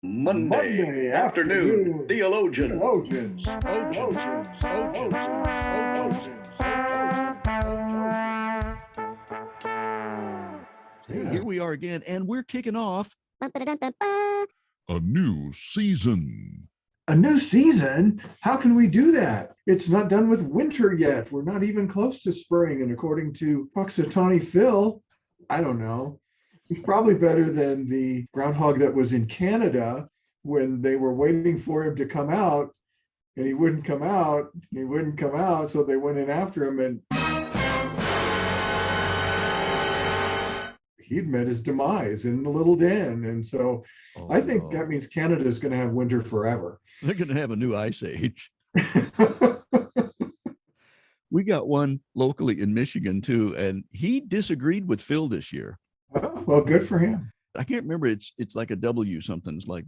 Monday Afternoon Theologians. Here we are again, and we're kicking off a new season. A new season? How can we do that? It's not done with winter yet. We're not even close to spring. And according to Punxsutawney Phil, I don't know, he's probably better than the groundhog that was in Canada when they were waiting for him to come out, and he wouldn't come out, and he wouldn't come out. So they went in after him, and he'd met his demise in the little den. And so I think that means Canada is going to have winter forever. They're going to have a new ice age. We got one locally in Michigan, too, and he disagreed with Phil this year. Well, good for him. I can't remember. It's like a W something. It's like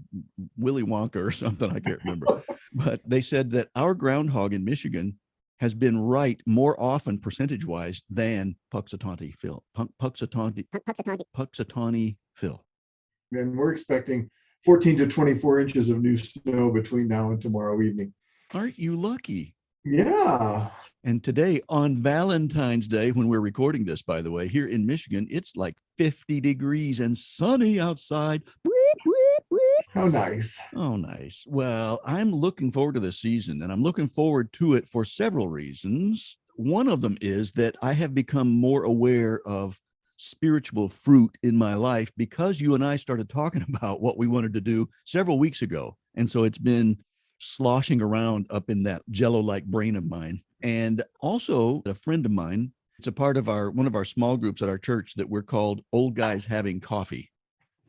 Willy Wonka or something. I can't remember. But they said that our groundhog in Michigan has been right more often percentage-wise than Punxsutawney Phil. Punxsutawney Phil. And we're expecting 14 to 24 inches of new snow between now and tomorrow evening. Aren't you lucky? Yeah. And today on Valentine's Day, when we're recording this, by the way, here in Michigan, it's like 50 degrees and sunny outside. How nice. Oh, nice. Well, I'm looking forward to this season, and I'm looking forward to it for several reasons. One of them is that I have become more aware of spiritual fruit in my life because you and I started talking about what we wanted to do several weeks ago. And so it's been sloshing around up in that jello-like brain of mine. And also a friend of mine, it's a part of one of our small groups at our church that we're called Old Guys Having Coffee,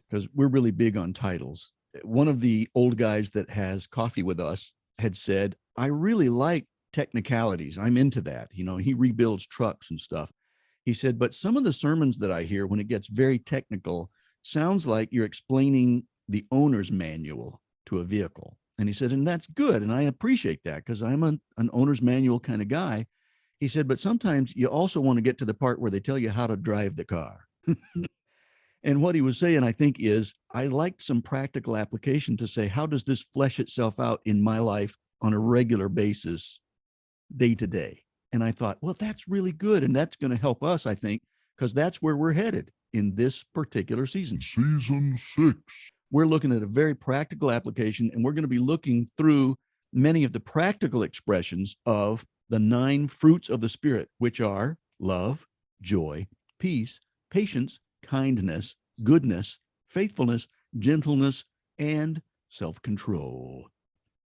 because we're really big on titles. One of the old guys that has coffee with us had said, I really like technicalities. I'm into that. You know, he rebuilds trucks and stuff. He said, but some of the sermons that I hear when it gets very technical sounds like you're explaining the owner's manual to a vehicle. And he said, and that's good. And I appreciate that because I'm an owner's manual kind of guy. He said, but sometimes you also want to get to the part where they tell you how to drive the car. And what he was saying, I think, is I liked some practical application to say, how does this flesh itself out in my life on a regular basis, day to day? And I thought, well, that's really good. And that's going to help us, I think, because that's where we're headed in this particular season. Season 6. We're looking at a very practical application, and we're going to be looking through many of the practical expressions of the 9 fruits of the Spirit, which are love, joy, peace, patience, kindness, goodness, faithfulness, gentleness, and self-control.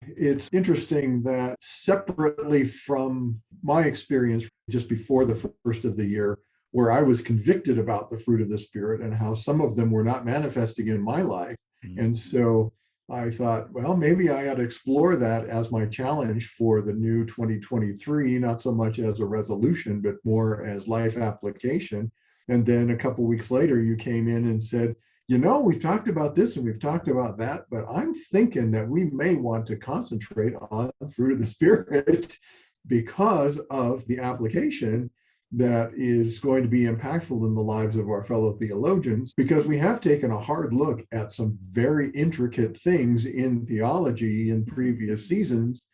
It's interesting that separately from my experience just before the first of the year, where I was convicted about the fruit of the Spirit and how some of them were not manifesting in my life. And so I thought, well, maybe I ought to explore that as my challenge for the new 2023, not so much as a resolution, but more as life application. And then a couple of weeks later, you came in and said, you know, we've talked about this and we've talked about that, but I'm thinking that we may want to concentrate on the fruit of the Spirit because of the application that is going to be impactful in the lives of our fellow theologians, because we have taken a hard look at some very intricate things in theology in previous seasons.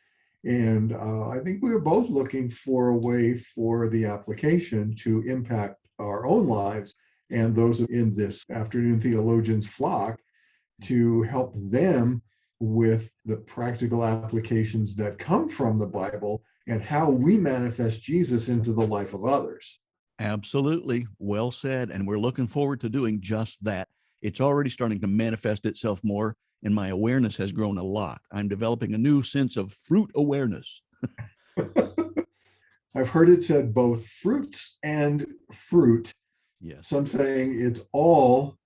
And I think we were both looking for a way for the application to impact our own lives and those in this Afternoon Theologians flock, to help them with the practical applications that come from the Bible and how we manifest Jesus into the life of others. Absolutely. Well said. And we're looking forward to doing just that. It's already starting to manifest itself more, and my awareness has grown a lot. I'm developing a new sense of fruit awareness. I've heard it said both fruits and fruit. Yes. Some saying it's all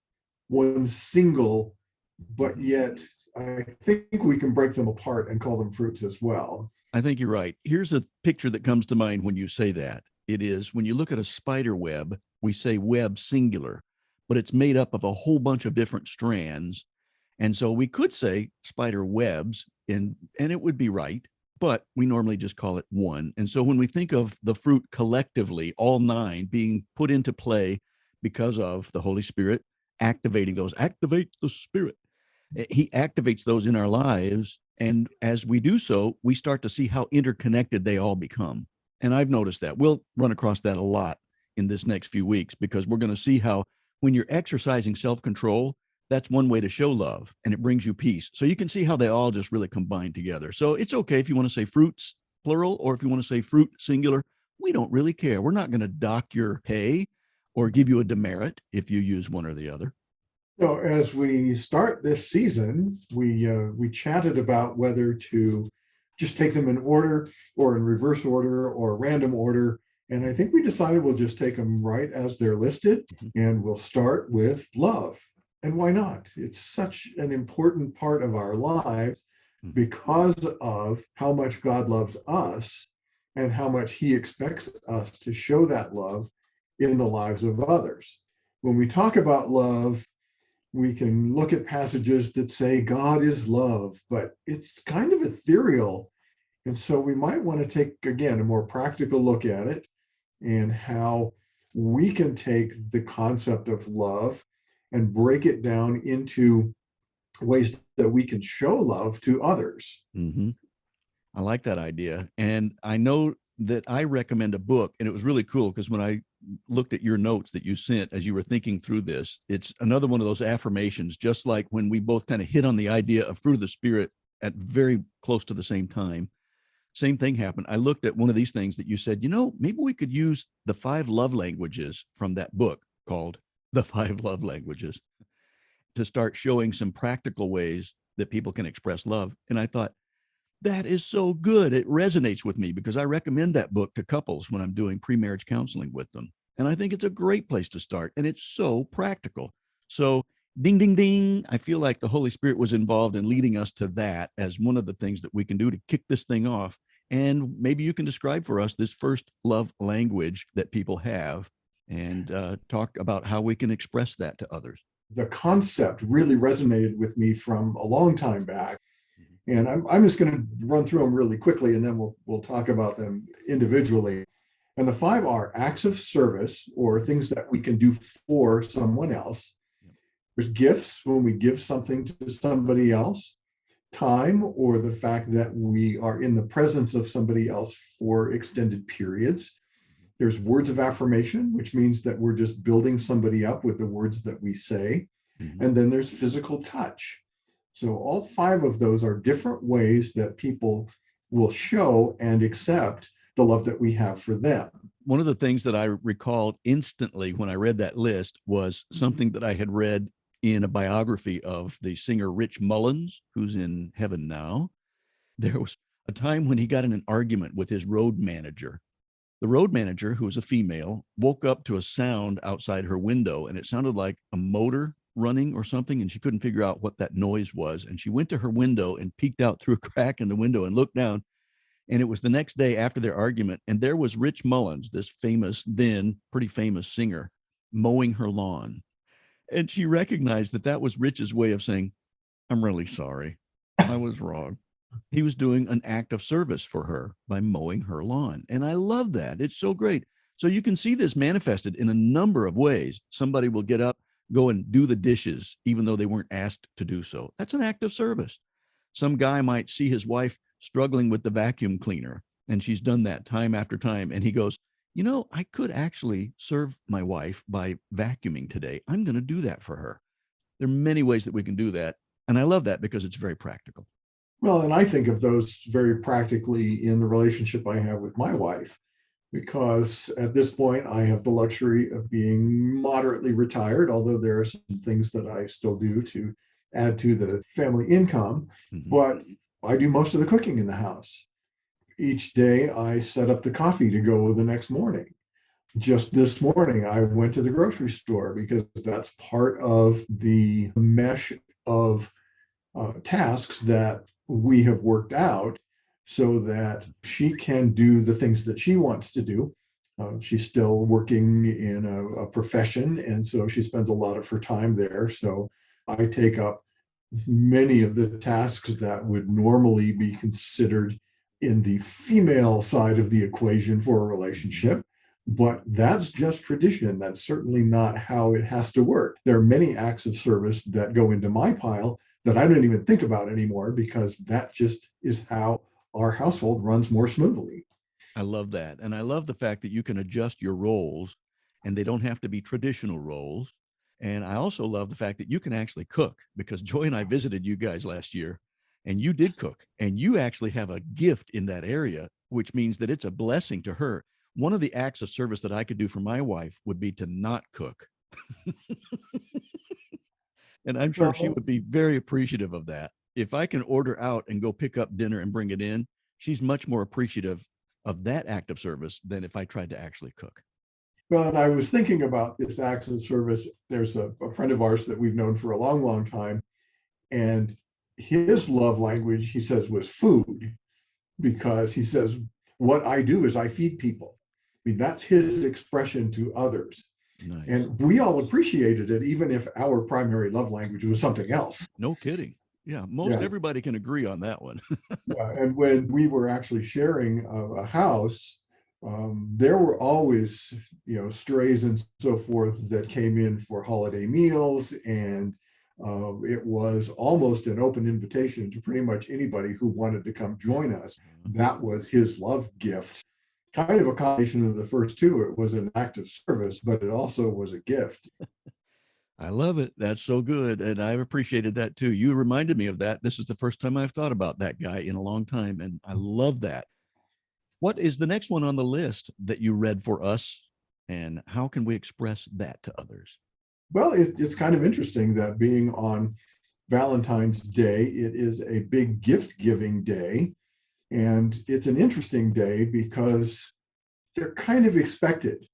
one single, but yet I think we can break them apart and call them fruits as well. I think you're right. Here's a picture that comes to mind when you say that. It is when you look at a spider web, we say web singular, but it's made up of a whole bunch of different strands. And so we could say spider webs, and it would be right, but we normally just call it one. And so when we think of the fruit collectively, all 9 being put into play because of the Holy Spirit activating those, activate the Spirit, He activates those in our lives. And as we do so, we start to see how interconnected they all become. And I've noticed that. We'll run across that a lot in this next few weeks, because we're going to see how when you're exercising self-control, that's one way to show love, and it brings you peace. So you can see how they all just really combine together. So it's okay if you want to say fruits, plural, or if you want to say fruit, singular. We don't really care. We're not going to dock your pay or give you a demerit if you use one or the other. So as we start this season, we chatted about whether to just take them in order or in reverse order or random order. And I think we decided we'll just take them right as they're listed, and we'll start with love. And why not? It's such an important part of our lives because of how much God loves us and how much he expects us to show that love in the lives of others. When we talk about love, we can look at passages that say God is love, but it's kind of ethereal. And so we might want to take, again, a more practical look at it and how we can take the concept of love and break it down into ways that we can show love to others. Mm-hmm. I like that idea. And I know that I recommend a book, and it was really cool because when I looked at your notes that you sent as you were thinking through this, it's another one of those affirmations, just like when we both kind of hit on the idea of fruit of the Spirit at very close to the same time. Same thing happened. I looked at one of these things that you said, maybe we could use the 5 love languages from that book called The 5 Love Languages to start showing some practical ways that people can express love. And I thought, that is so good. It resonates with me because I recommend that book to couples when I'm doing pre-marriage counseling with them. And I think it's a great place to start. And it's so practical. So ding, ding, ding. I feel like the Holy Spirit was involved in leading us to that as one of the things that we can do to kick this thing off. And maybe you can describe for us this first love language that people have and talk about how we can express that to others. The concept really resonated with me from a long time back. And I'm just going to run through them really quickly, and then we'll talk about them individually. And the 5 are acts of service, or things that we can do for someone else. There's gifts, when we give something to somebody else. Time, or the fact that we are in the presence of somebody else for extended periods. There's words of affirmation, which means that we're just building somebody up with the words that we say. And then there's physical touch. So all 5 of those are different ways that people will show and accept the love that we have for them. One of the things that I recalled instantly when I read that list was something that I had read in a biography of the singer Rich Mullins, who's in heaven now. There was a time when he got in an argument with his road manager. The road manager, who was a female, woke up to a sound outside her window, and it sounded like a motor running or something, and she couldn't figure out what that noise was. And she went to her window and peeked out through a crack in the window and looked down. And it was the next day after their argument, and there was Rich Mullins, this famous, then pretty famous singer, mowing her lawn. And she recognized that that was Rich's way of saying, I'm really sorry. I was wrong. He was doing an act of service for her by mowing her lawn. And I love that. It's so great. So you can see this manifested in a number of ways. Somebody will get up, go and do the dishes, even though they weren't asked to do so. That's an act of service. Some guy might see his wife struggling with the vacuum cleaner, and she's done that time after time. And he goes, I could actually serve my wife by vacuuming today. I'm going to do that for her. There are many ways that we can do that. And I love that because it's very practical. Well, and I think of those very practically in the relationship I have with my wife, because at this point I have the luxury of being moderately retired, although there are some things that I still do to add to the family income, but I do most of the cooking in the house. Each day I set up the coffee to go the next morning. Just this morning, I went to the grocery store because that's part of the mesh of tasks that we have worked out so that she can do the things that she wants to do. She's still working in a profession, and so she spends a lot of her time there. So I take up many of the tasks that would normally be considered in the female side of the equation for a relationship. But that's just tradition. That's certainly not how it has to work. There are many acts of service that go into my pile that I don't even think about anymore, because that just is how our household runs more smoothly. I love that. And I love the fact that you can adjust your roles and they don't have to be traditional roles. And I also love the fact that you can actually cook, because Joy and I visited you guys last year and you did cook, and you actually have a gift in that area, which means that it's a blessing to her. One of the acts of service that I could do for my wife would be to not cook. And I'm sure she would be very appreciative of that. If I can order out and go pick up dinner and bring it in, she's much more appreciative of that act of service than if I tried to actually cook. Well, and I was thinking about this acts of service. There's a friend of ours that we've known for a long, long time. And his love language, he says, was food, because he says, what I do is I feed people. I mean, that's his expression to others. Nice. And we all appreciated it, even if our primary love language was something else. No kidding. Yeah, most everybody can agree on that one. Yeah, and when we were actually sharing a house, there were always, strays and so forth that came in for holiday meals, and it was almost an open invitation to pretty much anybody who wanted to come join us. That was his love gift. Kind of a combination of the first two. It was an act of service, but it also was a gift. I love it. That's so good. And I've appreciated that too. You reminded me of that. This is the first time I've thought about that guy in a long time. And I love that. What is the next one on the list that you read for us? And how can we express that to others? Well, it's kind of interesting that being on Valentine's Day, it is a big gift giving day. And it's an interesting day because they're kind of expected.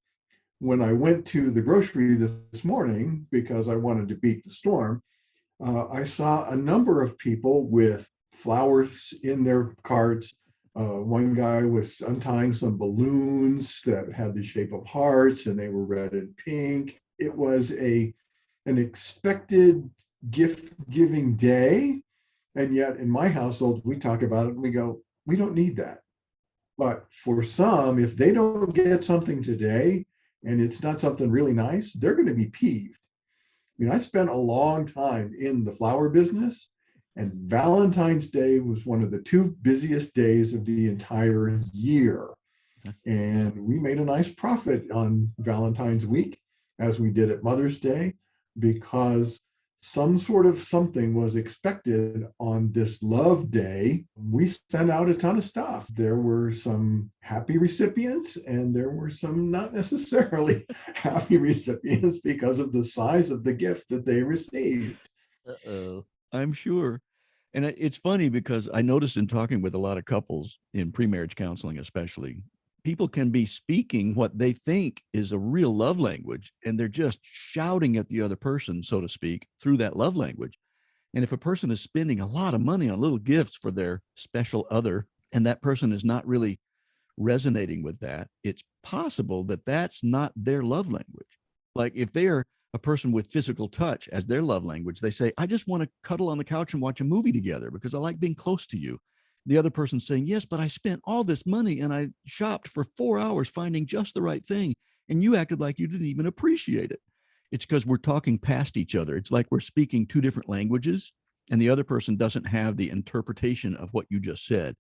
When I went to the grocery this morning, because I wanted to beat the storm, I saw a number of people with flowers in their carts. One guy was untying some balloons that had the shape of hearts, and they were red and pink. It was an expected gift-giving day. And yet in my household, we talk about it and we go, we don't need that. But for some, if they don't get something today and it's not something really nice, they're going to be peeved. I mean, I spent a long time in the flower business, and Valentine's Day was one of the two busiest days of the entire year. And we made a nice profit on Valentine's week, as we did at Mother's Day, because some sort of something was expected on this love day. We sent out a ton of stuff. There were some happy recipients, and there were some not necessarily happy recipients because of the size of the gift that they received. I'm sure. And it's funny because I noticed in talking with a lot of couples in pre-marriage counseling, especially, people can be speaking what they think is a real love language, and they're just shouting at the other person, so to speak, through that love language. And if a person is spending a lot of money on little gifts for their special other, and that person is not really resonating with that, it's possible that that's not their love language. Like if they are a person with physical touch as their love language, they say, I just want to cuddle on the couch and watch a movie together because I like being close to you. The other person saying, yes, but I spent all this money and I shopped for 4 hours finding just the right thing, and you acted like you didn't even appreciate it. It's because we're talking past each other. It's like we're speaking two different languages, and the other person doesn't have the interpretation of what you just said.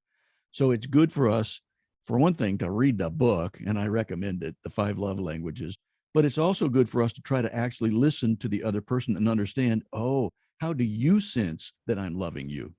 So it's good for us, for one thing, to read the book, and I recommend it, The 5 Love Languages. But it's also good for us to try to actually listen to the other person and understand, oh, how do you sense that I'm loving you?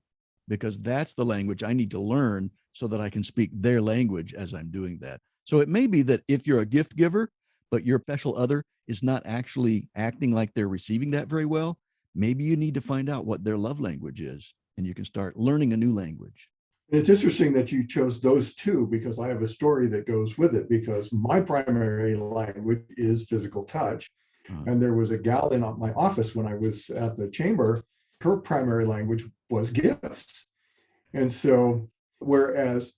Because that's the language I need to learn so that I can speak their language as I'm doing that. So it may be that if you're a gift giver, but your special other is not actually acting like they're receiving that very well, maybe you need to find out what their love language is, and you can start learning a new language. It's interesting that you chose those two, because I have a story that goes with it, because my primary language is physical touch. And there was a gal in my office when I was at the chamber, her primary language was gifts. And so, whereas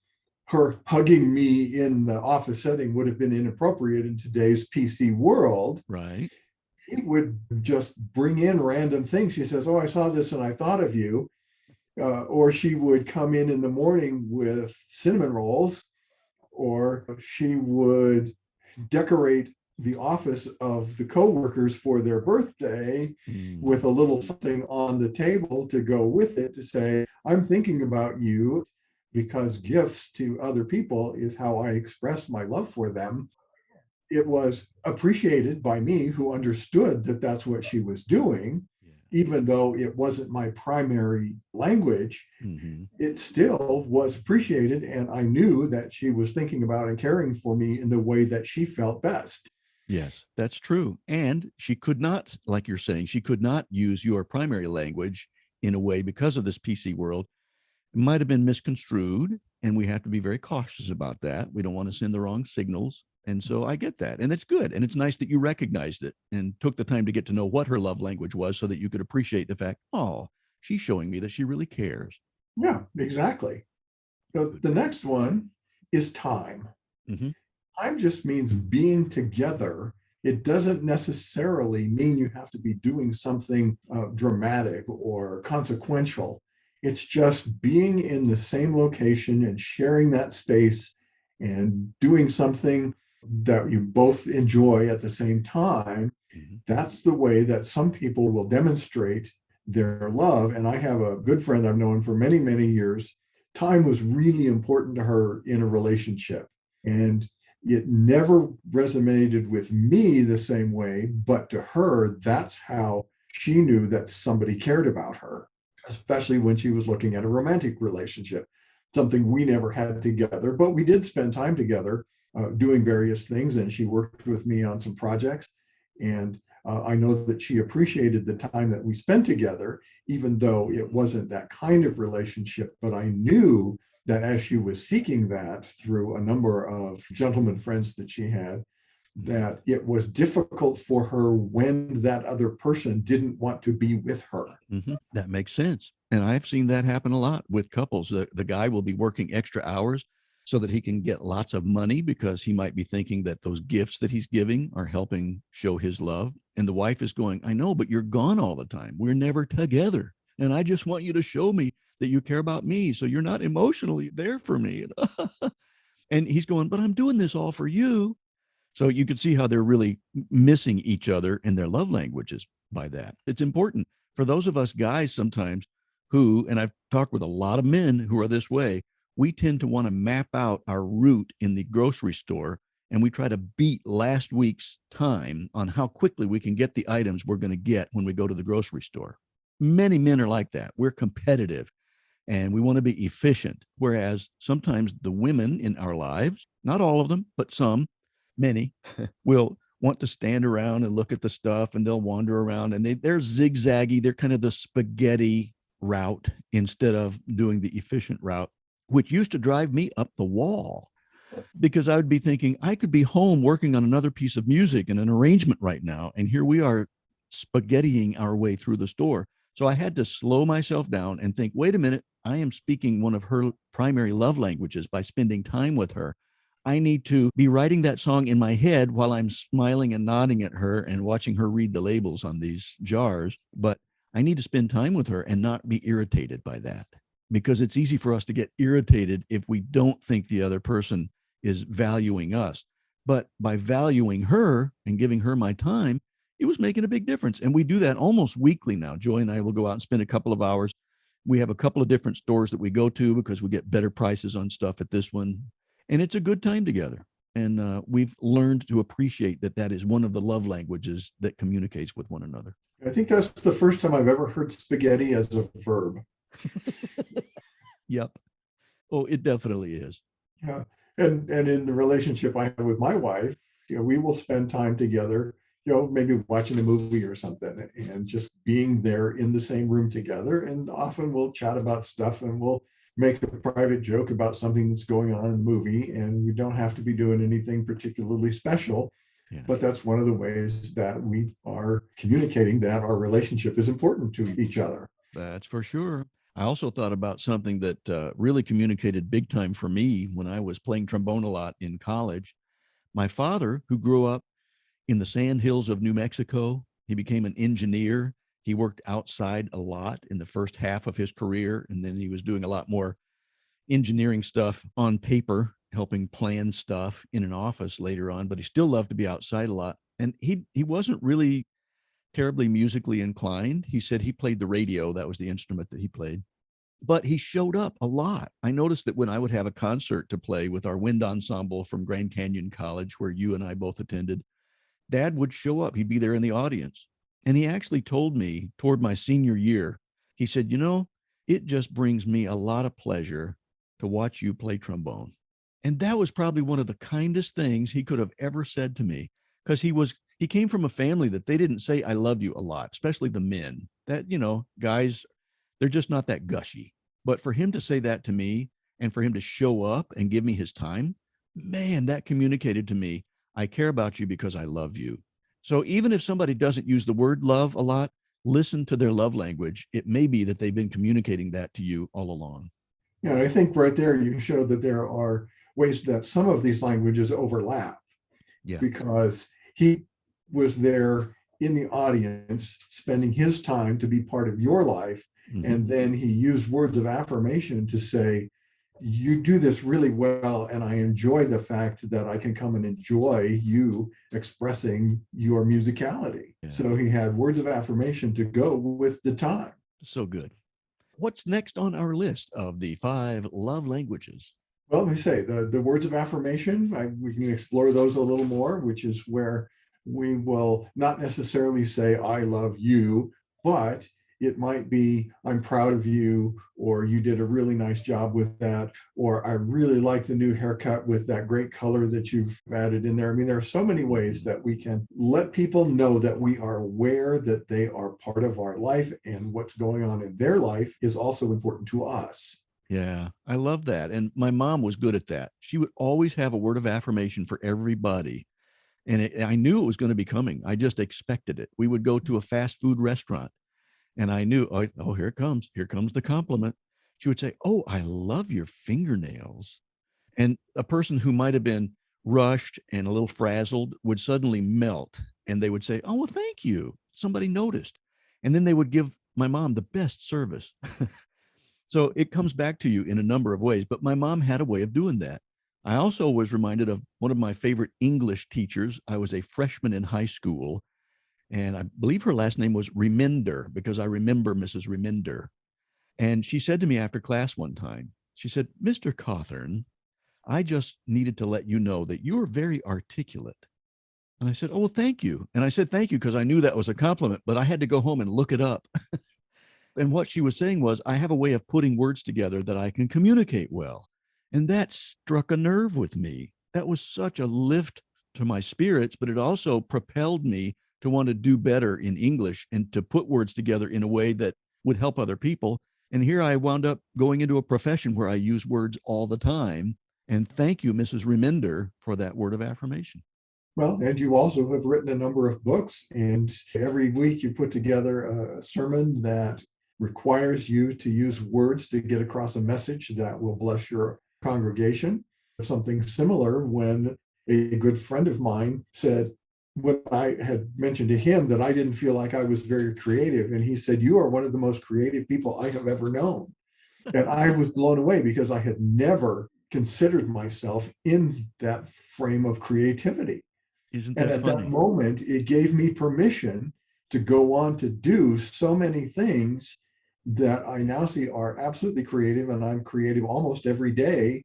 her hugging me in the office setting would have been inappropriate in today's PC world, right? She would just bring in random things. She says, oh, I saw this and I thought of you. Or she would come in the morning with cinnamon rolls, or she would decorate the office of the coworkers for their birthday with a little something on the table to go with it to say, I'm thinking about you, because gifts to other people is how I express my love for them. It was appreciated by me, who understood that that's what she was doing, even though it wasn't my primary language. It still was appreciated, and I knew that she was thinking about and caring for me in the way that she felt best. Yes, that's true. And she could not, like you're saying, she could not use your primary language in a way, because of this PC world. It might have been misconstrued, and we have to be very cautious about that. We don't want to send the wrong signals. And so I get that. And it's good. And it's nice that you recognized it and took the time to get to know what her love language was, so that you could appreciate the fact, oh, she's showing me that she really cares. Yeah, exactly. So the next one is time. Time just means being together. It doesn't necessarily mean you have to be doing something dramatic or consequential. It's just being in the same location and sharing that space and doing something that you both enjoy at the same time. That's the way that some people will demonstrate their love. And I have a good friend I've known for many, many years. Time was really important to her in a relationship. And it never resonated with me the same way, but to her, that's how she knew that somebody cared about her, especially when she was looking at a romantic relationship, something we never had together, but we did spend time together doing various things. And she worked with me on some projects. And I know that she appreciated the time that we spent together, even though it wasn't that kind of relationship. But I knew that as she was seeking that through a number of gentleman friends that she had, that it was difficult for her when that other person didn't want to be with her. That makes sense. And I've seen that happen a lot with couples. The guy will be working extra hours so that he can get lots of money, because he might be thinking that those gifts that he's giving are helping show his love. And the wife is going, I know, but you're gone all the time. We're never together. And I just want you to show me that you care about me, so you're not emotionally there for me. And he's going, but I'm doing this all for you. So you can see how they're really missing each other in their love languages by that. It's important for those of us guys sometimes who, and I've talked with a lot of men who are this way, we tend to want to map out our route in the grocery store, and we try to beat last week's time on how quickly we can get the items we're going to get when we go to the grocery store. Many men are like that. We're competitive and we want to be efficient. Whereas sometimes the women in our lives, not all of them, but some, many, will want to stand around and look at the stuff, and they'll wander around, and they're zigzaggy. They're kind of the spaghetti route instead of doing the efficient route, which used to drive me up the wall, because I would be thinking I could be home working on another piece of music and an arrangement right now. And here we are spaghettiing our way through the store. So I had to slow myself down and think, wait a minute, I am speaking one of her primary love languages by spending time with her. I need to be writing that song in my head while I'm smiling and nodding at her and watching her read the labels on these jars. But I need to spend time with her and not be irritated by that, because it's easy for us to get irritated if we don't think the other person is valuing us. But by valuing her and giving her my time, it was making a big difference. And we do that almost weekly now. Joy and I will go out and spend a couple of hours. We have a couple of different stores that we go to because we get better prices on stuff at this one. And it's a good time together. And we've learned to appreciate that that is one of the love languages that communicates with one another. I think that's the first time I've ever heard spaghetti as a verb. Yep. Oh, it definitely is. Yeah. And in the relationship I have with my wife, we will spend time together, maybe watching a movie or something, and just being there in the same room together. And often we'll chat about stuff, and we'll make a private joke about something that's going on in the movie. And we don't have to be doing anything particularly special. Yeah. But that's one of the ways that we are communicating that our relationship is important to each other. That's for sure. I also thought about something that really communicated big time for me when I was playing trombone a lot in college. My father, who grew up in the sand hills of New Mexico, he became an engineer. He worked outside a lot in the first half of his career, and then he was doing a lot more engineering stuff on paper helping plan stuff in an office later on, but he still loved to be outside a lot. And he wasn't really terribly musically inclined. He said he played the radio. That was the instrument that he played. But he showed up a lot. I noticed that when I would have a concert to play with our wind ensemble from Grand Canyon College, where you and I both attended, Dad would show up. He'd be there in the audience. And he actually told me toward my senior year, he said, it just brings me a lot of pleasure to watch you play trombone. And that was probably one of the kindest things he could have ever said to me, because he came from a family that they didn't say, I love you a lot, especially the men. That, guys, they're just not that gushy. But for him to say that to me and for him to show up and give me his time, man, that communicated to me, I care about you because I love you. So even if somebody doesn't use the word love a lot, listen to their love language. It may be that they've been communicating that to you all along. Yeah, and I think right there you show that there are ways that some of these languages overlap. Yeah. Because he was there in the audience, spending his time to be part of your life. Mm-hmm. And then he used words of affirmation to say, you do this really well, and I enjoy the fact that I can come and enjoy you expressing your musicality. Yeah. So he had words of affirmation to go with the time. So good. What's next on our list of the 5 love languages? Well, let me say the words of affirmation, we can explore those a little more, which is where we will not necessarily say, I love you, but it might be, I'm proud of you, or you did a really nice job with that, or I really like the new haircut with that great color that you've added in there. I mean, there are so many ways that we can let people know that we are aware that they are part of our life, and what's going on in their life is also important to us. Yeah, I love that. And my mom was good at that. She would always have a word of affirmation for everybody. And I knew it was going to be coming. I just expected it. We would go to a fast food restaurant, and I knew, oh, here it comes. Here comes the compliment. She would say, oh, I love your fingernails. And a person who might have been rushed and a little frazzled would suddenly melt. And they would say, oh, well, thank you. Somebody noticed. And then they would give my mom the best service. So it comes back to you in a number of ways. But my mom had a way of doing that. I also was reminded of one of my favorite English teachers. I was a freshman in high school, and I believe her last name was Reminder, because I remember Mrs. Reminder. And she said to me after class one time, she said, Mr. Cawthorn, I just needed to let you know that you are very articulate. And I said, oh, well, thank you. And I said, thank you, because I knew that was a compliment, but I had to go home and look it up. And what she was saying was, I have a way of putting words together that I can communicate well. And that struck a nerve with me. That was such a lift to my spirits, but it also propelled me to want to do better in English and to put words together in a way that would help other people. And here I wound up going into a profession where I use words all the time. And thank you, Mrs. Reminder, for that word of affirmation. Well, and you also have written a number of books, and every week you put together a sermon that requires you to use words to get across a message that will bless your congregation. Something similar when a good friend of mine said, when I had mentioned to him that I didn't feel like I was very creative, and he said, you are one of the most creative people I have ever known. And I was blown away, because I had never considered myself in that frame of creativity. Isn't that and at funny? that moment, it gave me permission to go on to do so many things that I now see are absolutely creative, and I'm creative almost every day.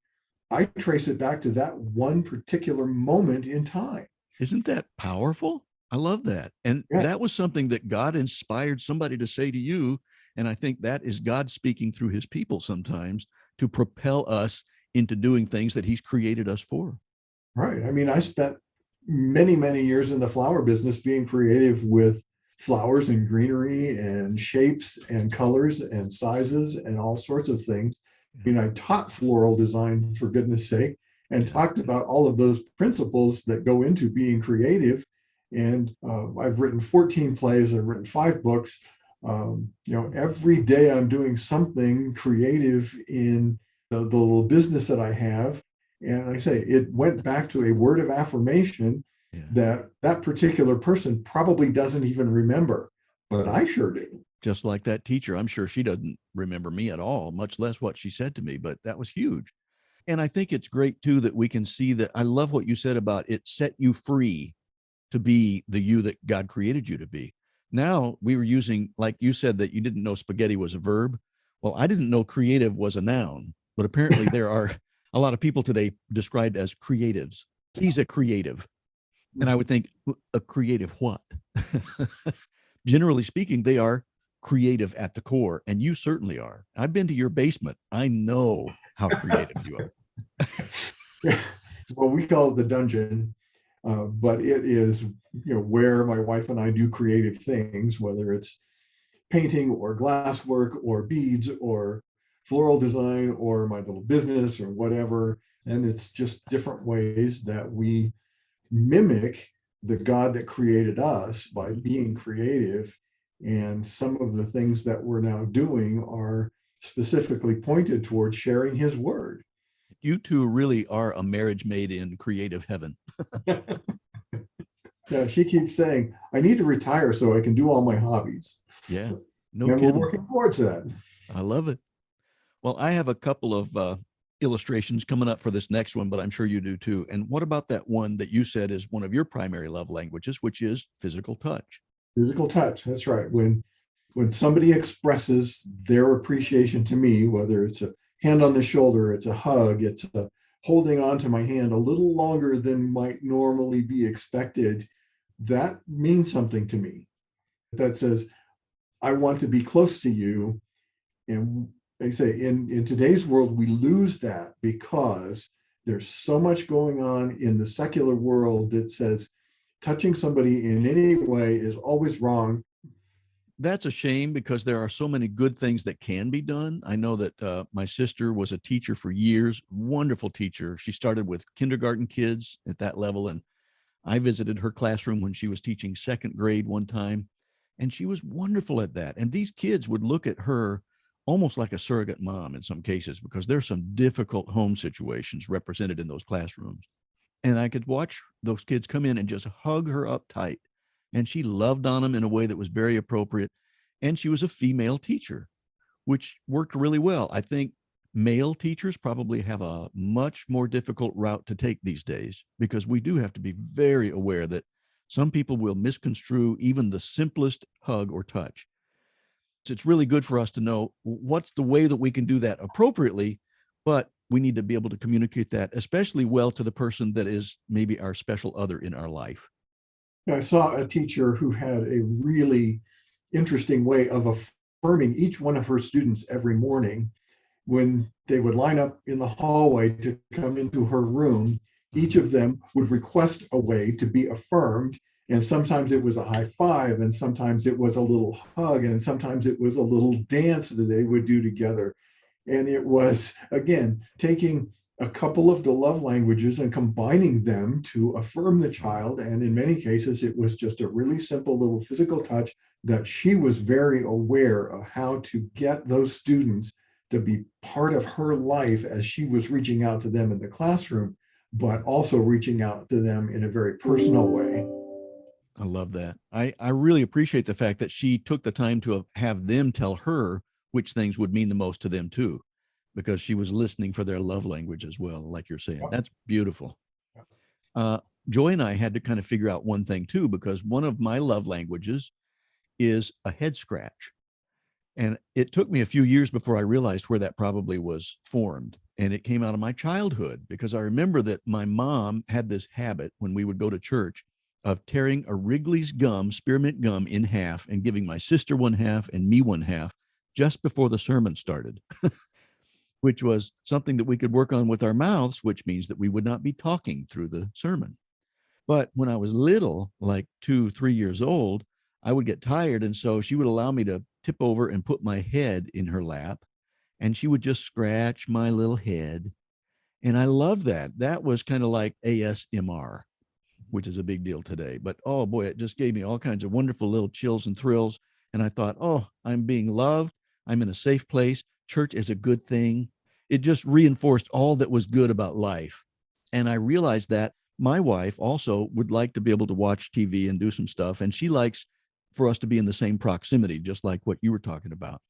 I trace it back to that one particular moment in time. Isn't that powerful? I love that. And that was something that God inspired somebody to say to you. And I think that is God speaking through his people sometimes to propel us into doing things that he's created us for. Right. I mean, I spent many, many years in the flower business being creative with flowers and greenery and shapes and colors and sizes and all sorts of things. I mean, I taught floral design, for goodness sake, and talked about all of those principles that go into being creative. And I've written 14 plays, I've written 5 books. Every day I'm doing something creative in the little business that I have. And like I say, it went back to a word of affirmation that particular person probably doesn't even remember, but I sure do. Just like that teacher, I'm sure she doesn't remember me at all, much less what she said to me, but that was huge. And I think it's great too that we can see that. I love what you said about it set you free to be the you that God created you to be. Now we were using, like you said, that you didn't know spaghetti was a verb. Well, I didn't know creative was a noun, but apparently there are a lot of people today described as creatives. He's a creative. And I would think, a creative what? Generally speaking, they are creative at the core, and you certainly are. I've been to your basement. I know how creative you are. Well, we call it the dungeon, but it is, where my wife and I do creative things, whether it's painting or glasswork or beads or floral design or my little business or whatever. And it's just different ways that we mimic the God that created us by being creative. And some of the things that we're now doing are specifically pointed towards sharing his word. You two really are a marriage made in creative heaven. Yeah, she keeps saying, I need to retire so I can do all my hobbies. Yeah, no and kidding. We're working towards that. I love it. Well, I have a couple of illustrations coming up for this next one, but I'm sure you do too. And what about that one that you said is one of your primary love languages, which is physical touch? Physical touch, that's right. When somebody expresses their appreciation to me, whether it's a hand on the shoulder, it's a hug, it's a holding on to my hand a little longer than might normally be expected, that means something to me. That says, I want to be close to you. And they say in today's world, we lose that because there's so much going on in the secular world that says touching somebody in any way is always wrong. That's a shame because there are so many good things that can be done. I know that my sister was a teacher for years, wonderful teacher. She started with kindergarten kids at that level. And I visited her classroom when she was teaching second grade one time, and she was wonderful at that. And these kids would look at her almost like a surrogate mom in some cases, because there's some difficult home situations represented in those classrooms. And I could watch those kids come in and just hug her up tight. And she loved on them in a way that was very appropriate. And she was a female teacher, which worked really well. I think male teachers probably have a much more difficult route to take these days, because we do have to be very aware that some people will misconstrue even the simplest hug or touch. So it's really good for us to know what's the way that we can do that appropriately, but we need to be able to communicate that especially well to the person that is maybe our special other in our life. I saw a teacher who had a really interesting way of affirming each one of her students every morning. When they would line up in the hallway to come into her room, each of them would request a way to be affirmed. And sometimes it was a high five, and sometimes it was a little hug, and sometimes it was a little dance that they would do together. And it was, again, taking a couple of the love languages and combining them to affirm the child. And in many cases, it was just a really simple little physical touch that she was very aware of how to get those students to be part of her life as she was reaching out to them in the classroom, but also reaching out to them in a very personal way. I love that. I really appreciate the fact that she took the time to have them tell her which things would mean the most to them too, because she was listening for their love language as well, like you're saying. That's beautiful. Joy and I had to kind of figure out one thing too, because one of my love languages is a head scratch. And it took me a few years before I realized where that probably was formed. And it came out of my childhood, because I remember that my mom had this habit when we would go to church of tearing a Wrigley's gum, spearmint gum, in half and giving my sister one half and me one half just before the sermon started, which was something that we could work on with our mouths, which means that we would not be talking through the sermon. But when I was little, like 2, 3 years old, I would get tired. And so she would allow me to tip over and put my head in her lap, and she would just scratch my little head. And I love that. That was kind of like ASMR, which is a big deal today. But oh boy, it just gave me all kinds of wonderful little chills and thrills. And I thought, oh, I'm being loved. I'm in a safe place. Church is a good thing. It just reinforced all that was good about life. And I realized that my wife also would like to be able to watch TV and do some stuff. And she likes for us to be in the same proximity, just like what you were talking about.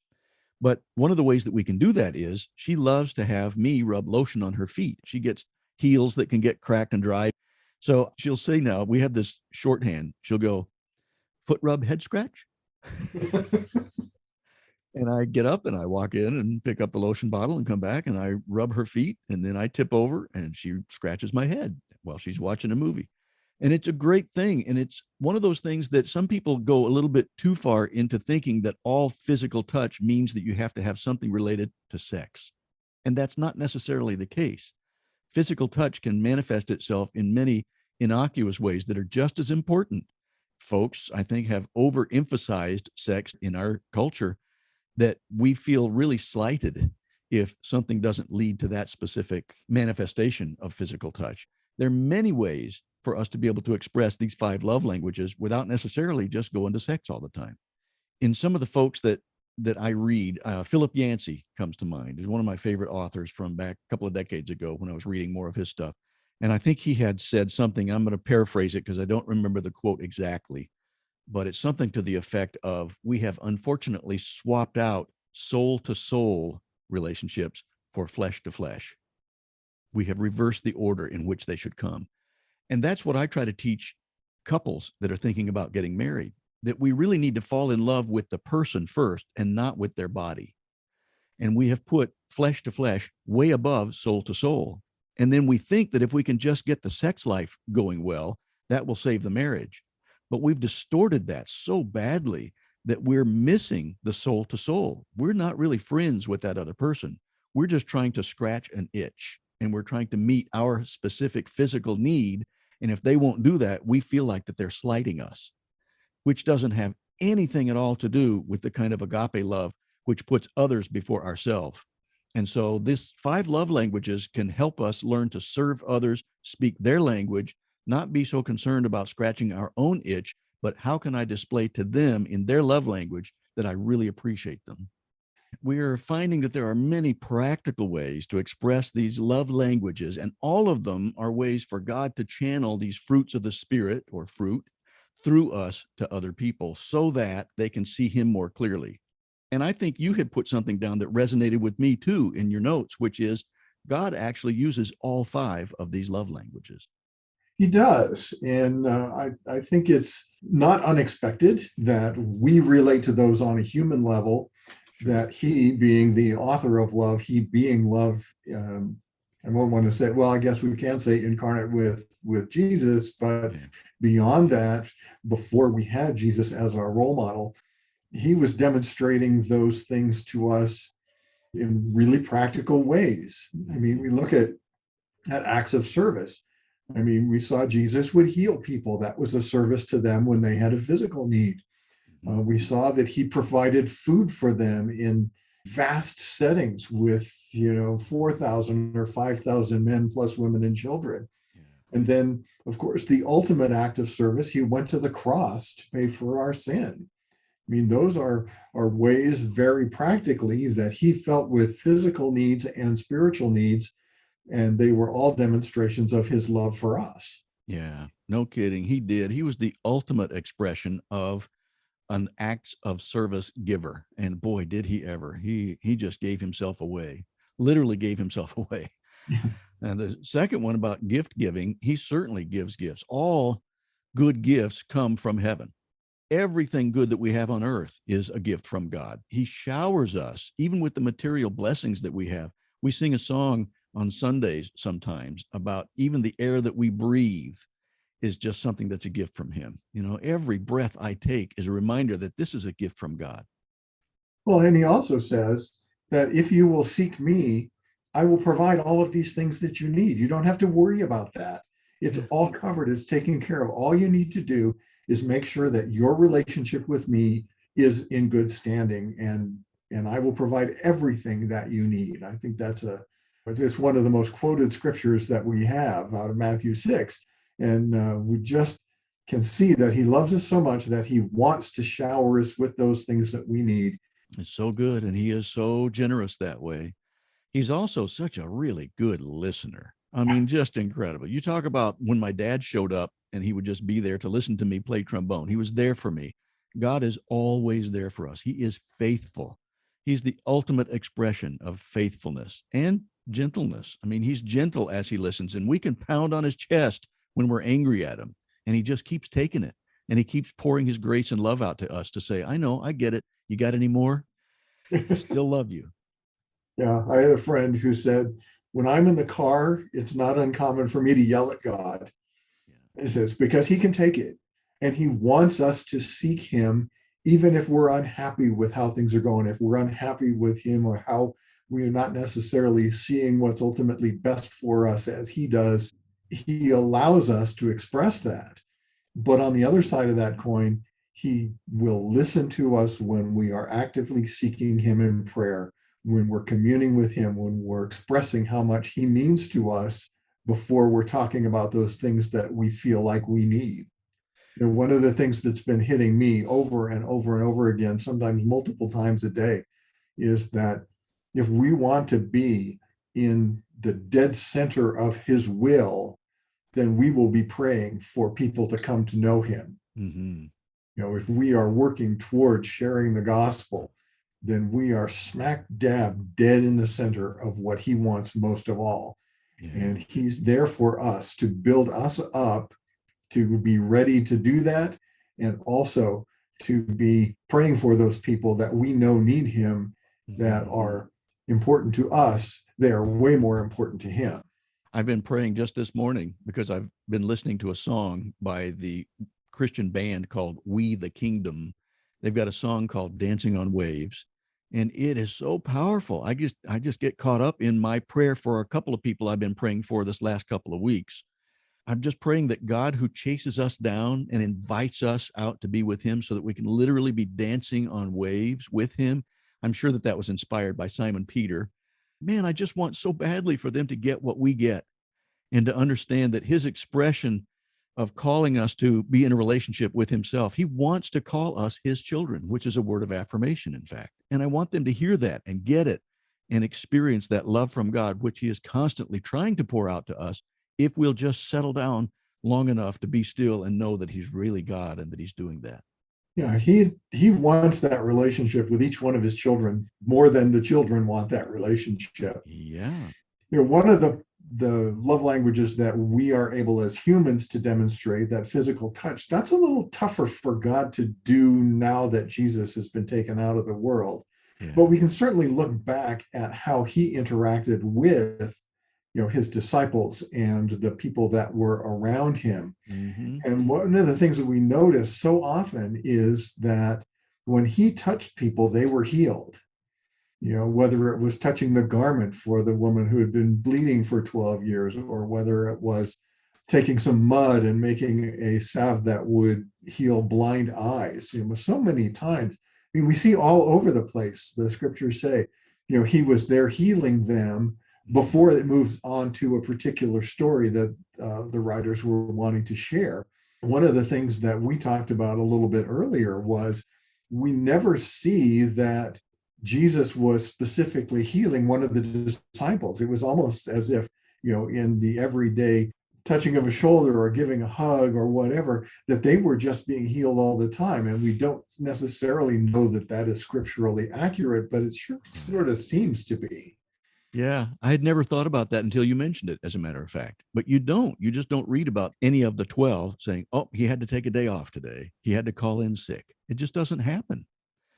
But one of the ways that we can do that is she loves to have me rub lotion on her feet. She gets heels that can get cracked and dry. So she'll say, now we have this shorthand. She'll go, foot rub, head scratch. And I get up and I walk in and pick up the lotion bottle and come back and I rub her feet. And then I tip over and she scratches my head while she's watching a movie. And it's a great thing. And it's one of those things that some people go a little bit too far into thinking that all physical touch means that you have to have something related to sex. And that's not necessarily the case. Physical touch can manifest itself in many innocuous ways that are just as important. Folks, I think, have overemphasized sex in our culture, that we feel really slighted if something doesn't lead to that specific manifestation of physical touch. There are many ways for us to be able to express these 5 love languages without necessarily just going to sex all the time. In some of the folks that I read, Philip Yancey comes to mind. He's one of my favorite authors from back a couple of decades ago when I was reading more of his stuff. And I think he had said something, I'm going to paraphrase it because I don't remember the quote exactly, but it's something to the effect of, we have unfortunately swapped out soul to soul relationships for flesh to flesh. We have reversed the order in which they should come. And that's what I try to teach couples that are thinking about getting married, that we really need to fall in love with the person first and not with their body. And we have put flesh to flesh way above soul to soul. And then we think that if we can just get the sex life going well, that will save the marriage. But we've distorted that so badly that we're missing the soul to soul. We're not really friends with that other person. We're just trying to scratch an itch, and we're trying to meet our specific physical need. And if they won't do that, we feel like that they're slighting us, which doesn't have anything at all to do with the kind of agape love which puts others before ourselves. And so this 5 love languages can help us learn to serve others, speak their language, not be so concerned about scratching our own itch, but how can I display to them in their love language that I really appreciate them? We're finding that there are many practical ways to express these love languages, and all of them are ways for God to channel these fruits of the Spirit, or fruit, through us to other people so that they can see him more clearly. And I think you had put something down that resonated with me too in your notes, which is God actually uses all 5 of these love languages. He does. And I think it's not unexpected that we relate to those on a human level, that he being the author of love, he being love, I won't want to say, well, I guess we can say incarnate with Jesus, but beyond that, before we had Jesus as our role model, he was demonstrating those things to us in really practical ways. I mean, we look at acts of service. I mean, we saw Jesus would heal people. That was a service to them when they had a physical need. We saw that he provided food for them in vast settings with, 4,000 or 5,000 men plus women and children. And then, of course, the ultimate act of service, he went to the cross to pay for our sin. I mean, those are ways very practically that he felt with physical needs and spiritual needs, and they were all demonstrations of his love for us. Yeah, no kidding. He did. He was the ultimate expression of an acts of service giver. And boy, did he ever. He just gave himself away, literally gave himself away. And the second one about gift giving, he certainly gives gifts. All good gifts come from heaven. Everything good that we have on earth is a gift from God. He showers us, even with the material blessings that we have. We sing a song on Sundays sometimes about even the air that we breathe is just something that's a gift from him. Every breath I take is a reminder that this is a gift from God. Well, and he also says that if you will seek me, I will provide all of these things that you need. You don't have to worry about that. It's all covered. It's taken care of. All you need to do is make sure that your relationship with me is in good standing, and I will provide everything that you need. I think it's one of the most quoted scriptures that we have out of Matthew 6. And we just can see that he loves us so much that he wants to shower us with those things that we need. It's so good. And he is so generous that way. He's also such a really good listener. I mean, just incredible. You talk about when my dad showed up and he would just be there to listen to me play trombone. He was there for me. God is always there for us. He is faithful. He's the ultimate expression of faithfulness and gentleness. I mean, he's gentle as he listens, and we can pound on his chest when we're angry at him, and he just keeps taking it. And he keeps pouring his grace and love out to us to say, I know, I get it. You got any more? I still love you. Yeah, I had a friend who said, when I'm in the car, it's not uncommon for me to yell at God. It says, because he can take it. And he wants us to seek him, even if we're unhappy with how things are going, if we're unhappy with him or how we are not necessarily seeing what's ultimately best for us as he does. He allows us to express that. But on the other side of that coin, he will listen to us when we are actively seeking him in prayer, when we're communing with him, when we're expressing how much he means to us before we're talking about those things that we feel like we need. You know, one of the things that's been hitting me over and over and over again, sometimes multiple times a day, is that if we want to be in the dead center of his will, then we will be praying for people to come to know him. Mm-hmm. You know, if we are working towards sharing the gospel, then we are smack dab dead in the center of what he wants most of all. Yeah. And he's there for us to build us up to be ready to do that, and also to be praying for those people that we know need him, that Mm-hmm. are important to us. They are way more important to him. I've been praying just this morning because I've been listening to a song by the Christian band called We the Kingdom. They've got a song called Dancing on Waves, and it is so powerful. I just get caught up in my prayer for a couple of people I've been praying for this last couple of weeks. I'm just praying that God, who chases us down and invites us out to be with him so that we can literally be dancing on waves with him. I'm sure that that was inspired by Simon Peter. Man, I just want so badly for them to get what we get and to understand that his expression of calling us to be in a relationship with himself, he wants to call us his children, which is a word of affirmation, in fact. And I want them to hear that and get it and experience that love from God, which he is constantly trying to pour out to us if we'll just settle down long enough to be still and know that he's really God and that he's doing that. Yeah, he wants that relationship with each one of his children more than the children want that relationship. Yeah. You know, one of the love languages that we are able as humans to demonstrate, that physical touch, that's a little tougher for God to do now that Jesus has been taken out of the world. Yeah. But we can certainly look back at how he interacted with, you know, his disciples and the people that were around him. Mm-hmm. And one of the things that we notice so often is that when he touched people, they were healed. You know, whether it was touching the garment for the woman who had been bleeding for 12 years, or whether it was taking some mud and making a salve that would heal blind eyes. You know, so many times, I mean, we see all over the place, the scriptures say, you know, he was there healing them before it moves on to a particular story that the writers were wanting to share. One of the things that we talked about a little bit earlier was we never see that Jesus was specifically healing one of the disciples. It was almost as if, you know, in the everyday touching of a shoulder or giving a hug or whatever, that they were just being healed all the time. And we don't necessarily know that that is scripturally accurate, but it sure sort of seems to be. Yeah, I had never thought about that until you mentioned it, as a matter of fact. But you just don't read about any of the 12 saying, oh, he had to take a day off today. He had to call in sick. It just doesn't happen.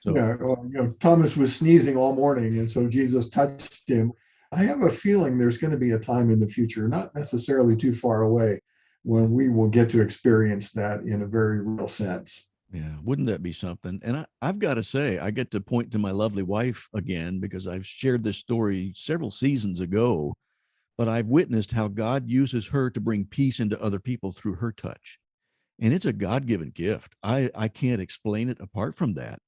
So, Yeah, well, you know, Thomas was sneezing all morning, and so Jesus touched him. I have a feeling there's going to be a time in the future, not necessarily too far away, when we will get to experience that in a very real sense. yeah, wouldn't that be something? And I've got to say, I get to point to my lovely wife again because I've shared this story several seasons ago, but I've witnessed how God uses her to bring peace into other people through her touch. And it's a God-given gift. I can't explain it apart from that.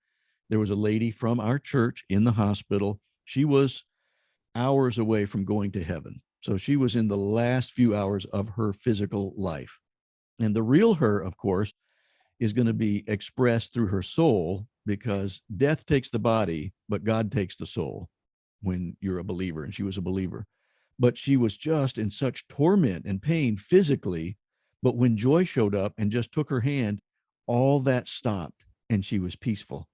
There was a lady from our church in the hospital. She was hours away from going to heaven. So she was in the last few hours of her physical life. And the real her, of course, is going to be expressed through her soul, because death takes the body, but God takes the soul when you're a believer. And she was a believer. But she was just in such torment and pain physically. But when joy showed up and just took her hand, all that stopped and she was peaceful.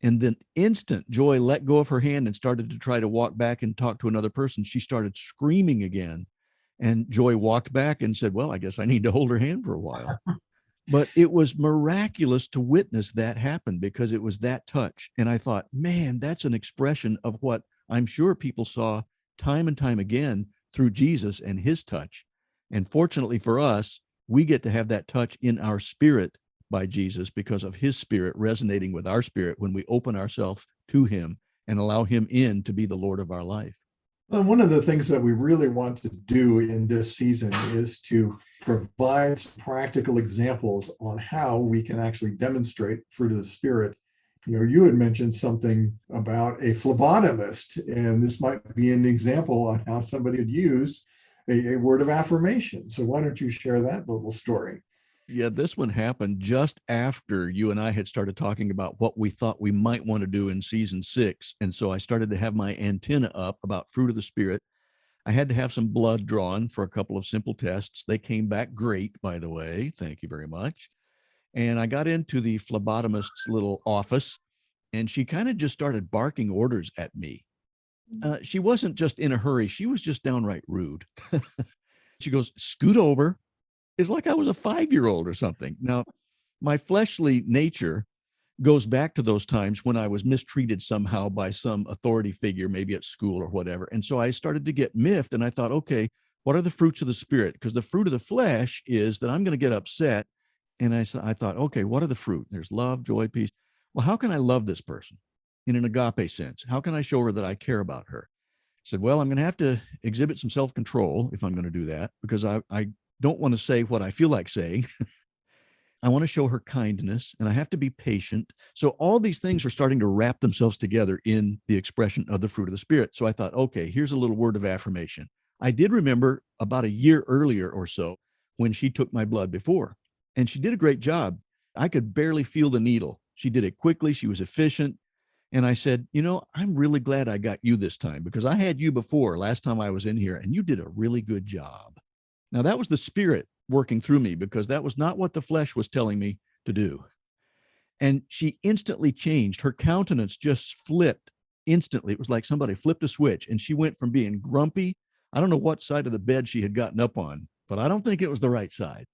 And then instant Joy let go of her hand and started to try to walk back and talk to another person. She started screaming again. And Joy walked back and said, well, I guess I need to hold her hand for a while. But it was miraculous to witness that happen because it was that touch. And I thought, man, that's an expression of what I'm sure people saw time and time again through Jesus and his touch. And fortunately for us, we get to have that touch in our spirit by Jesus because of his spirit resonating with our spirit when we open ourselves to him and allow him in to be the Lord of our life. Well, one of the things that we really want to do in this season is to provide some practical examples on how we can actually demonstrate fruit of the Spirit. You had mentioned something about a phlebotomist, and this might be an example on how somebody would use a word of affirmation. So why don't you share that little story? Yeah, this one happened just after you and I had started talking about what we thought we might want to do in season 6. And so I started to have my antenna up about fruit of the Spirit. I had to have some blood drawn for a couple of simple tests. They came back great, by the way. Thank you very much. And I got into the phlebotomist's little office, and she kind of just started barking orders at me. She wasn't just in a hurry. She was just downright rude. She goes, scoot over. It's like I was a 5-year-old or something. Now, my fleshly nature goes back to those times when I was mistreated somehow by some authority figure, maybe at school or whatever. And so I started to get miffed, and I thought, okay, what are the fruits of the Spirit? Because the fruit of the flesh is that I'm going to get upset. And I thought, okay, what are the fruit? There's love, joy, peace. Well, how can I love this person in an agape sense? How can I show her that I care about her? I said, well, I'm going to have to exhibit some self-control if I'm going to do that, because I don't want to say what I feel like saying. I want to show her kindness, and I have to be patient. So all these things are starting to wrap themselves together in the expression of the fruit of the Spirit. So I thought, okay, here's a little word of affirmation. I did remember about a year earlier or so when she took my blood before, and she did a great job. I could barely feel the needle. She did it quickly. She was efficient. And I said, I'm really glad I got you this time, because I had you before last time I was in here, and you did a really good job. Now, that was the Spirit working through me, because that was not what the flesh was telling me to do. And she instantly changed. Her countenance just flipped instantly. It was like somebody flipped a switch, and she went from being grumpy. I don't know what side of the bed she had gotten up on, but I don't think it was the right side.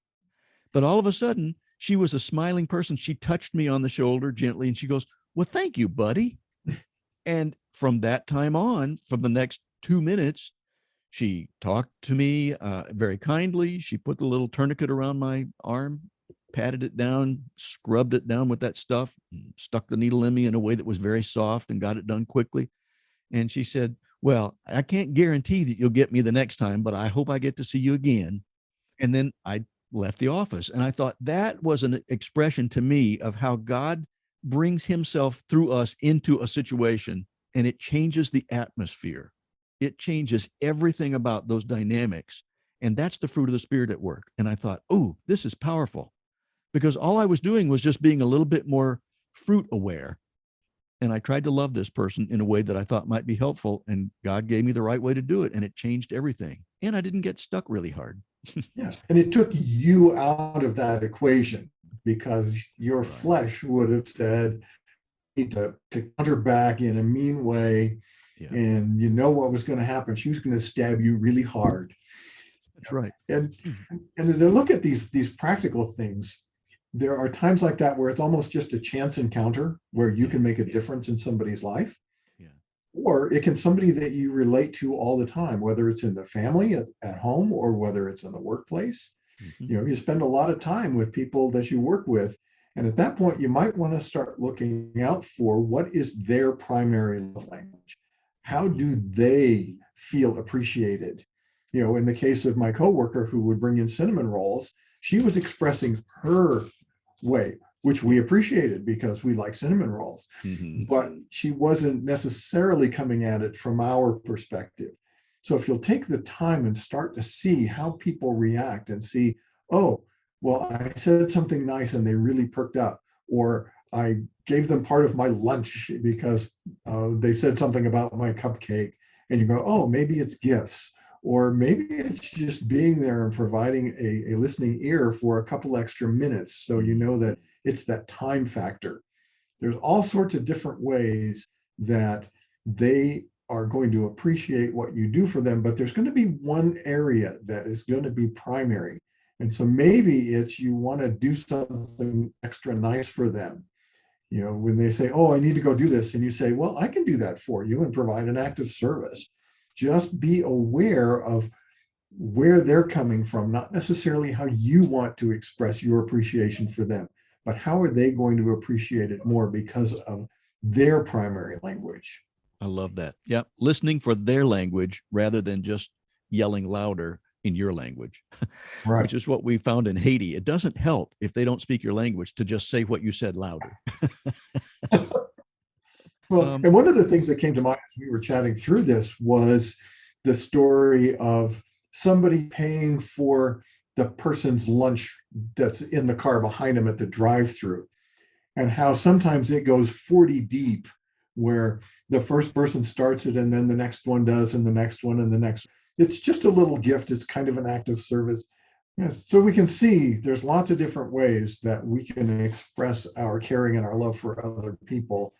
But all of a sudden, she was a smiling person. She touched me on the shoulder gently, and she goes, well, thank you, buddy. And from that time on, from the next 2 minutes, she talked to me very kindly. She put the little tourniquet around my arm, patted it down, scrubbed it down with that stuff, stuck the needle in me in a way that was very soft and got it done quickly. And she said, well, I can't guarantee that you'll get me the next time, but I hope I get to see you again. And then I left the office. And I thought that was an expression to me of how God brings himself through us into a situation, and it changes the atmosphere. It changes everything about those dynamics. And that's the fruit of the Spirit at work. And I thought, oh, this is powerful, because all I was doing was just being a little bit more fruit aware. And I tried to love this person in a way that I thought might be helpful. And God gave me the right way to do it. And it changed everything. And I didn't get stuck really hard. Yeah. And it took you out of that equation, because your flesh would have said, to counter back in a mean way. Yeah. And what was going to happen. She was going to stab you really hard. That's right. And as I look at these practical things, there are times like that where it's almost just a chance encounter where you can make a difference in somebody's life. Yeah. Or it can somebody that you relate to all the time, whether it's in the family at home or whether it's in the workplace. Mm-hmm. You spend a lot of time with people that you work with. And at that point, you might want to start looking out for what is their primary love language. How do they feel appreciated? In the case of my coworker who would bring in cinnamon rolls, she was expressing her way, which we appreciated because we like cinnamon rolls. Mm-hmm. But she wasn't necessarily coming at it from our perspective. So if you'll take the time and start to see how people react and see, oh, well, I said something nice and they really perked up, or I gave them part of my lunch because they said something about my cupcake, and you go, oh, maybe it's gifts, or maybe it's just being there and providing a listening ear for a couple extra minutes. So you know that it's that time factor. There's all sorts of different ways that they are going to appreciate what you do for them, but there's going to be one area that is going to be primary. And so maybe it's you want to do something extra nice for them. When they say, oh, I need to go do this, and you say, well, I can do that for you and provide an act of service. Just be aware of where they're coming from, not necessarily how you want to express your appreciation for them, but how are they going to appreciate it more because of their primary language. I love that. Yeah. Listening for their language rather than just yelling louder in your language, Right. which is what we found in Haiti. It doesn't help if they don't speak your language to just say what you said louder. Well, and one of the things that came to mind as we were chatting through this was the story of somebody paying for the person's lunch that's in the car behind them at the drive-through, and how sometimes it goes 40 deep, where the first person starts it and then the next one does, and the next one and the next. It's just a little gift. It's kind of an act of service. Yes. So we can see there's lots of different ways that we can express our caring and our love for other people.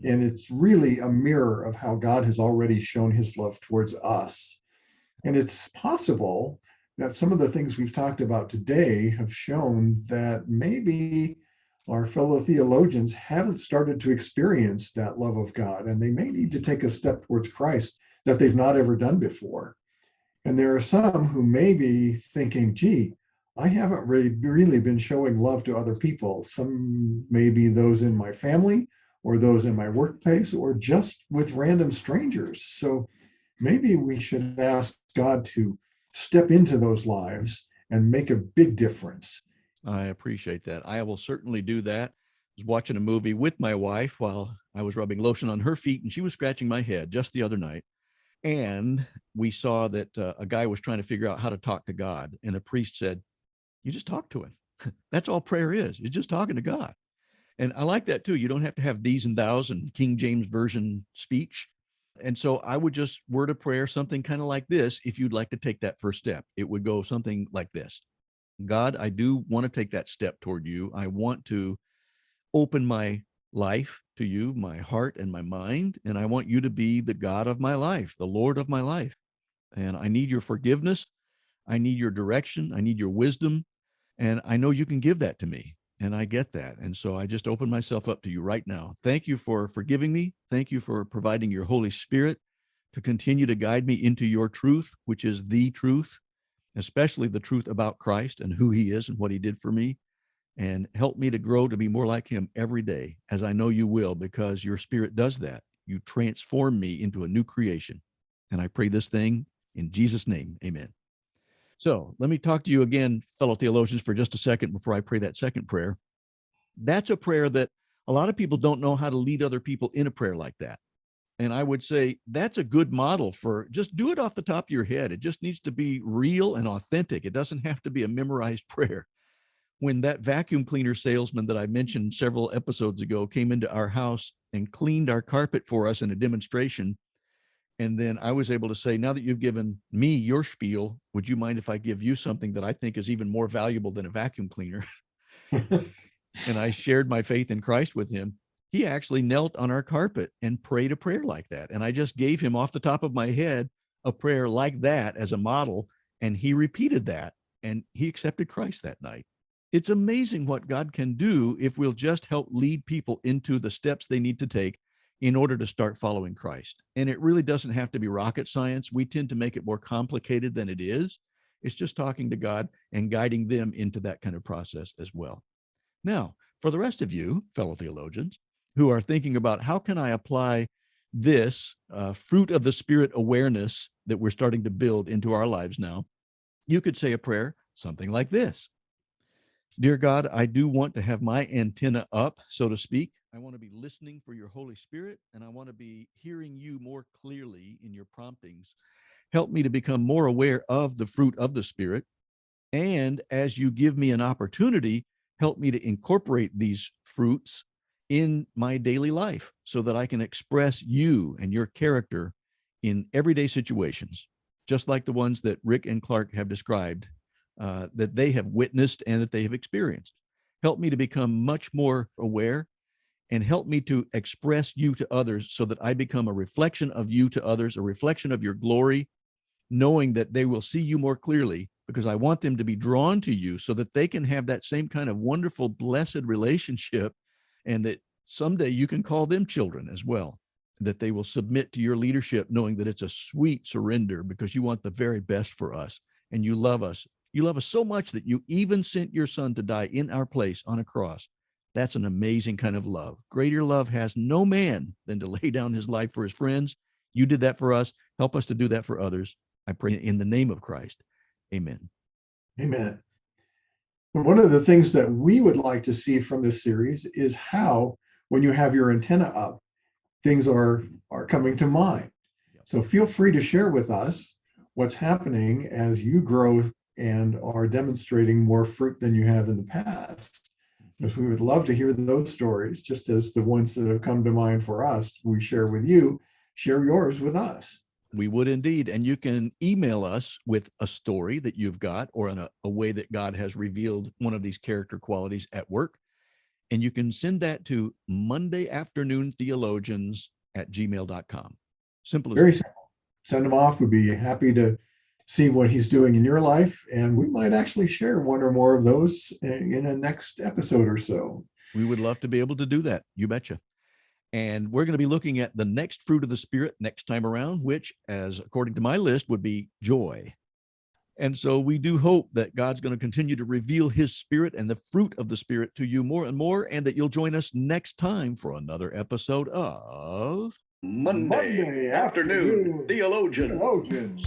And it's really a mirror of how God has already shown his love towards us. And it's possible that some of the things we've talked about today have shown that maybe our fellow theologians haven't started to experience that love of God, and they may need to take a step towards Christ that they've not ever done before. And there are some who may be thinking, gee, I haven't really been showing love to other people. Some may be those in my family or those in my workplace or just with random strangers. So maybe we should ask God to step into those lives and make a big difference. I appreciate that. I will certainly do that. I was watching a movie with my wife while I was rubbing lotion on her feet, and she was scratching my head just the other night. And we saw that a guy was trying to figure out how to talk to God. And the priest said, you just talk to him. That's all prayer is. It's just talking to God. And I like that too. You don't have to have these and thous and King James Version speech. And so I would just word a prayer, something kind of like this. If you'd like to take that first step, it would go something like this. God, I do want to take that step toward you. I want to open my life to you, my heart and my mind. And I want you to be the God of my life, the Lord of my life. And I need your forgiveness. I need your direction. I need your wisdom. And I know you can give that to me. And I get that. And so I just open myself up to you right now. Thank you for forgiving me. Thank you for providing your Holy Spirit to continue to guide me into your truth, which is the truth, especially the truth about Christ and who he is and what he did for me. And help me to grow to be more like him every day, as I know you will, because your Spirit does that. You transform me into a new creation. And I pray this thing in Jesus' name. Amen. So let me talk to you again, fellow theologians, for just a second before I pray that second prayer. That's a prayer that a lot of people don't know how to lead other people in a prayer like that. And I would say that's a good model for just do it off the top of your head. It just needs to be real and authentic. It doesn't have to be a memorized prayer. When that vacuum cleaner salesman that I mentioned several episodes ago came into our house and cleaned our carpet for us in a demonstration, and then I was able to say, now that you've given me your spiel, would you mind if I give you something that I think is even more valuable than a vacuum cleaner? And I shared my faith in Christ with him. He actually knelt on our carpet and prayed a prayer like that. And I just gave him off the top of my head a prayer like that as a model. And he repeated that and he accepted Christ that night. It's amazing what God can do if we'll just help lead people into the steps they need to take in order to start following Christ. And it really doesn't have to be rocket science. We tend to make it more complicated than it is. It's just talking to God and guiding them into that kind of process as well. Now, for the rest of you, fellow theologians, who are thinking about how can I apply this fruit of the Spirit awareness that we're starting to build into our lives now, you could say a prayer something like this. Dear God, I do want to have my antenna up, so to speak. I want to be listening for your Holy Spirit, and I want to be hearing you more clearly in your promptings. Help me to become more aware of the fruit of the Spirit. And as you give me an opportunity, help me to incorporate these fruits in my daily life so that I can express you and your character in everyday situations, just like the ones that Rick and Clark have described, that they have witnessed and that they have experienced. Help me to become much more aware and help me to express you to others so that I become a reflection of you to others, a reflection of your glory, knowing that they will see you more clearly, because I want them to be drawn to you so that they can have that same kind of wonderful, blessed relationship, and that someday you can call them children as well, that they will submit to your leadership, knowing that it's a sweet surrender because you want the very best for us and you love us. You love us so much that you even sent your son to die in our place on a cross. That's an amazing kind of love. Greater love has no man than to lay down his life for his friends. You did that for us. Help us to do that for others. I pray in the name of Christ. Amen. Amen. One of the things that we would like to see from this series is how, when you have your antenna up, things are coming to mind. So feel free to share with us what's happening as you grow and are demonstrating more fruit than you have in the past. Because we would love to hear those stories, just as the ones that have come to mind for us, we share with you, share yours with us. We would indeed. And you can email us with a story that you've got, or in a way that God has revealed one of these character qualities at work. And you can send that to MondayAfternoonTheologians@gmail.com. Simple as Very that. simple. Send them off. We'd be happy to see what he's doing in your life. And we might actually share one or more of those in a next episode or so. We would love to be able to do that. You betcha. And we're going to be looking at the next fruit of the Spirit next time around, which, as according to my list, would be joy. And so we do hope that God's going to continue to reveal his Spirit and the fruit of the Spirit to you more and more, and that you'll join us next time for another episode of Monday Afternoon Theologians. Theologians.